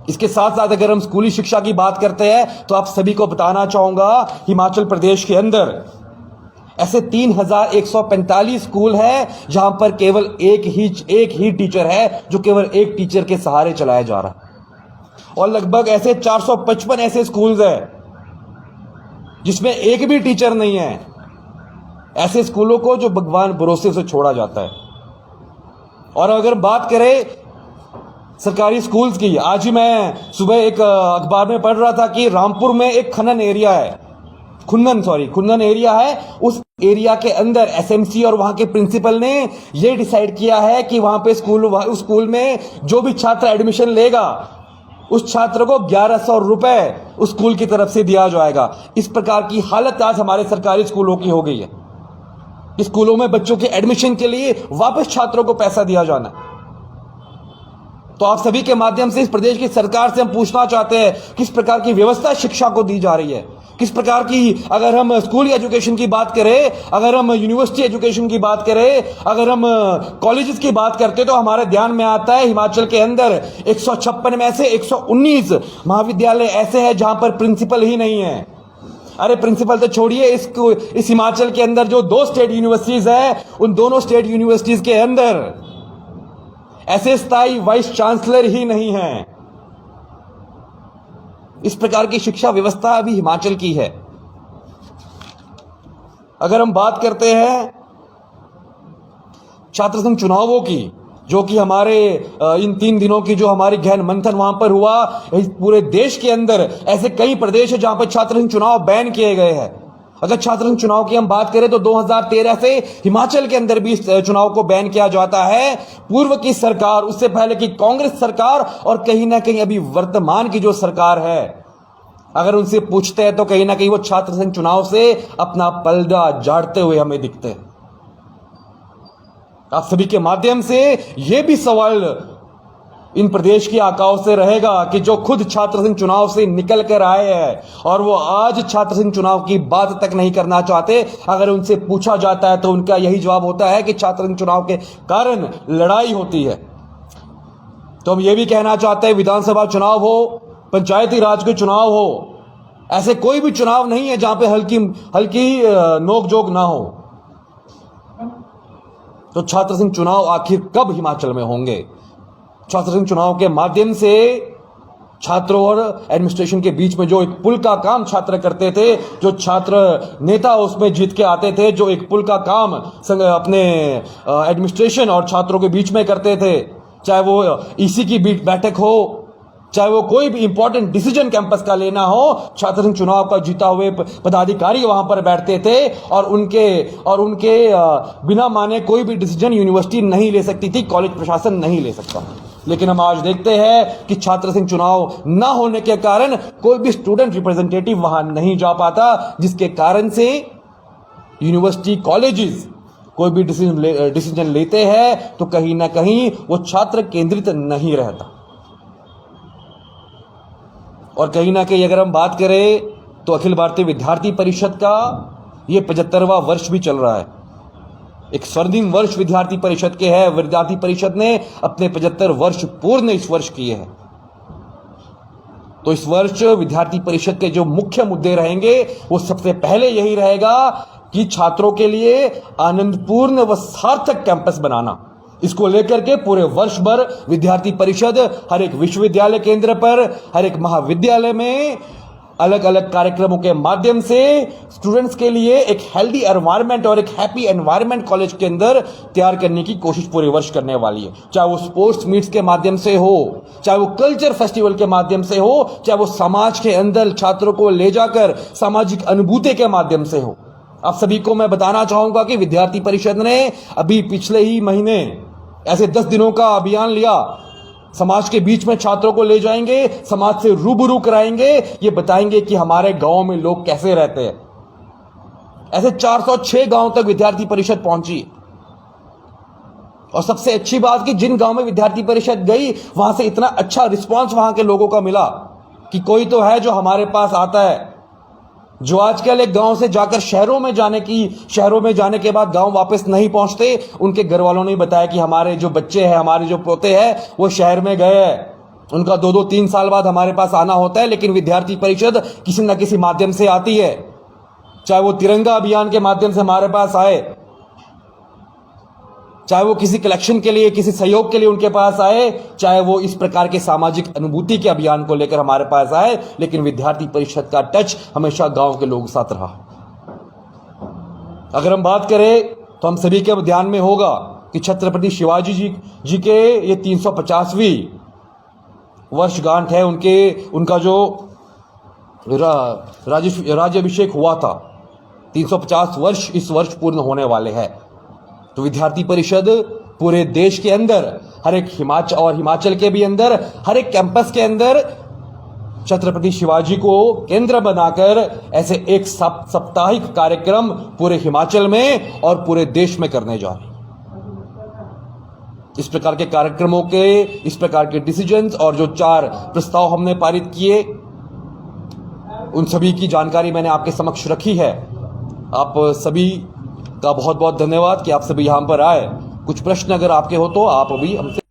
इसके साथ साथ अगर हम स्कूली शिक्षा की बात करते हैं तो आप सभी को बताना चाहूंगा, हिमाचल प्रदेश के अंदर ऐसे 3145 स्कूल है जहां पर केवल एक ही टीचर है, जो केवल एक टीचर के सहारे चलाया जा रहा है। और लगभग ऐसे 455 ऐसे स्कूल्स हैं जिसमें एक भी टीचर नहीं है। ऐसे स्कूलों को जो भगवान भरोसे से छोड़ा जाता है। और अगर बात करें सरकारी स्कूल्स की, आज ही मैं सुबह एक अखबार में पढ़ रहा था कि रामपुर में एक खुन्नन एरिया है। उस एरिया के अंदर एसएमसी और वहां के प्रिंसिपल ने यह डिसाइड किया है कि वहां पे उस स्कूल में जो भी छात्र एडमिशन लेगा उस छात्र को 1100 रुपए उस स्कूल की तरफ से दिया जाएगा। इस प्रकार की हालत आज हमारे सरकारी स्कूलों की हो गई है। स्कूलों में बच्चों के एडमिशन के लिए वापस छात्रों को पैसा दिया जाना। तो आप सभी के माध्यम से इस प्रदेश की सरकार से हम पूछना चाहते हैं, किस प्रकार की व्यवस्था शिक्षा को दी जा रही है, किस प्रकार की, अगर हम स्कूल एजुकेशन की बात करें, अगर हम यूनिवर्सिटी एजुकेशन की बात करें, अगर हम कॉलेजेस की बात करते हैं, तो हमारे ध्यान में आता है हिमाचल के अंदर 156 में से 119 महाविद्यालय ऐसे हैं जहां पर प्रिंसिपल ही नहीं है। अरे प्रिंसिपल तो छोड़िए, इस हिमाचल के अंदर जो 2 स्टेट यूनिवर्सिटीज है, उन दोनों स्टेट यूनिवर्सिटीज के अंदर ऐसे स्थायी वाइस चांसलर ही नहीं है। इस प्रकार की शिक्षा व्यवस्था अभी हिमाचल की है। अगर हम बात करते हैं छात्र संघ चुनावों की, जो कि हमारे इन 3 दिनों की जो हमारी गहन मंथन वहां पर हुआ, पूरे देश के अंदर ऐसे कई प्रदेश है जहां पर छात्र संघ चुनाव बैन किए गए हैं। अगर छात्र संघ चुनाव की हम बात करें तो 2013 से हिमाचल के अंदर भी इस चुनाव को बैन किया जाता है। पूर्व की सरकार, उससे पहले की कांग्रेस सरकार और कहीं ना कहीं अभी वर्तमान की जो सरकार है, अगर उनसे पूछते हैं तो कहीं ना कहीं वो छात्र संघ चुनाव से अपना पलड़ा झाड़ते हुए हमें दिखते हैं। आप सभी के माध्यम से यह भी सवाल इन प्रदेश की आकाओं से रहेगा कि जो खुद छात्र संघ चुनाव से निकल कर आए हैं और वो आज छात्र संघ चुनाव की बात तक नहीं करना चाहते, अगर उनसे पूछा जाता है तो उनका यही जवाब होता है कि छात्र संघ चुनाव के कारण लड़ाई होती है। तो हम ये भी कहना चाहते हैं, विधानसभा चुनाव हो, पंचायती राज के चुनाव हो, ऐसे कोई भी चुनाव नहीं है जहां पे हल्की नोकझोंक ना हो। तो छात्र संघ चुनाव आखिर कब हिमाचल में होंगे? छात्र संघ चुनाव के माध्यम से छात्रों और एडमिनिस्ट्रेशन के बीच में जो एक पुल का काम छात्र करते थे, जो छात्र नेता उसमें जीत के आते थे, जो एक पुल का काम अपने एडमिनिस्ट्रेशन और छात्रों के बीच में करते थे, चाहे वो ईसी की बैठक हो, चाहे वो कोई भी इंपॉर्टेंट डिसीजन कैंपस का लेना हो, छात्र संघ चुनाव का जीता हुए पदाधिकारी वहां पर बैठते थे और उनके बिना माने कोई भी डिसीजन यूनिवर्सिटी नहीं ले सकती थी, कॉलेज प्रशासन नहीं ले सकता। लेकिन हम आज देखते हैं कि छात्र संघ चुनाव ना होने के कारण कोई भी स्टूडेंट रिप्रेजेंटेटिव वहां नहीं जा पाता, जिसके कारण से यूनिवर्सिटी कॉलेजेस कोई भी डिसीजन लेते हैं तो कहीं ना कहीं वो छात्र केंद्रित नहीं रहता। और कहीं ना कहीं अगर हम बात करें तो अखिल भारतीय विद्यार्थी परिषद का ये 75वां वर्ष भी चल रहा है। एक स्वर्णिम वर्ष विद्यार्थी परिषद के है। विद्यार्थी परिषद ने अपने 75 वर्ष पूर्ण इस वर्ष किए हैं। तो इस वर्ष विद्यार्थी परिषद के जो मुख्य मुद्दे रहेंगे वो सबसे पहले यही रहेगा कि छात्रों के लिए आनंदपूर्ण व सार्थक कैंपस बनाना। इसको लेकर के पूरे वर्ष भर विद्यार्थी परिषद हर एक विश्वविद्यालय केंद्र पर, हर एक महाविद्यालय में अलग अलग कार्यक्रमों के माध्यम से स्टूडेंट्स के लिए एक हेल्दी एनवायरनमेंट और एक हैप्पी एनवायरनमेंट कॉलेज के अंदर तैयार करने की कोशिश पूरे वर्ष करने वाली है। चाहे वो स्पोर्ट्स मीट्स के माध्यम से हो, चाहे वो कल्चर फेस्टिवल के माध्यम से हो, चाहे वो समाज के अंदर छात्रों को ले जाकर सामाजिक अनुभूति के माध्यम से हो। आप सभी को मैं बताना चाहूंगा कि विद्यार्थी परिषद ने अभी पिछले ही महीने ऐसे 10 दिनों का अभियान लिया। समाज के बीच में छात्रों को ले जाएंगे, समाज से रूबरू कराएंगे, ये बताएंगे कि हमारे गांव में लोग कैसे रहते हैं। ऐसे 406 गांव तक विद्यार्थी परिषद पहुंची। और सबसे अच्छी बात कि जिन गांव में विद्यार्थी परिषद गई वहां से इतना अच्छा रिस्पांस वहां के लोगों का मिला कि कोई तो है जो हमारे पास आता है। जो आजकल एक गांव से जाकर शहरों में जाने के बाद गांव वापस नहीं पहुंचते, उनके घर वालों ने बताया कि हमारे जो बच्चे हैं, हमारे जो पोते हैं वो शहर में गए हैं, उनका 2-2 3 साल बाद हमारे पास आना होता है, लेकिन विद्यार्थी परिषद किसी न किसी माध्यम से आती है। चाहे वो तिरंगा अभियान के माध्यम से हमारे पास आए, चाहे वो किसी कलेक्शन के लिए, किसी सहयोग के लिए उनके पास आए, चाहे वो इस प्रकार के सामाजिक अनुभूति के अभियान को लेकर हमारे पास आए, लेकिन विद्यार्थी परिषद का टच हमेशा गांव के लोगों के साथ रहा। अगर हम बात करें तो हम सभी के ध्यान में होगा कि छत्रपति शिवाजी जी के ये 350वीं वर्षगांठ है, उनका जो राज्याभिषेक हुआ था, 350 वर्ष इस वर्ष पूर्ण होने वाले हैं। तो विद्यार्थी परिषद पूरे देश के अंदर, हर एक हिमाचल के भी अंदर, हर एक कैंपस के अंदर छत्रपति शिवाजी को केंद्र बनाकर ऐसे एक साप्ताहिक कार्यक्रम पूरे हिमाचल में और पूरे देश में करने जा रहे हैं। इस प्रकार के कार्यक्रमों के, इस प्रकार के डिसीजंस और जो 4 प्रस्ताव हमने पारित किए, उन सभी की जानकारी मैंने आपके समक्ष रखी है। आप सभी का बहुत बहुत धन्यवाद कि आप सभी यहां पर आए। कुछ प्रश्न अगर आपके हो तो आप अभी हमसे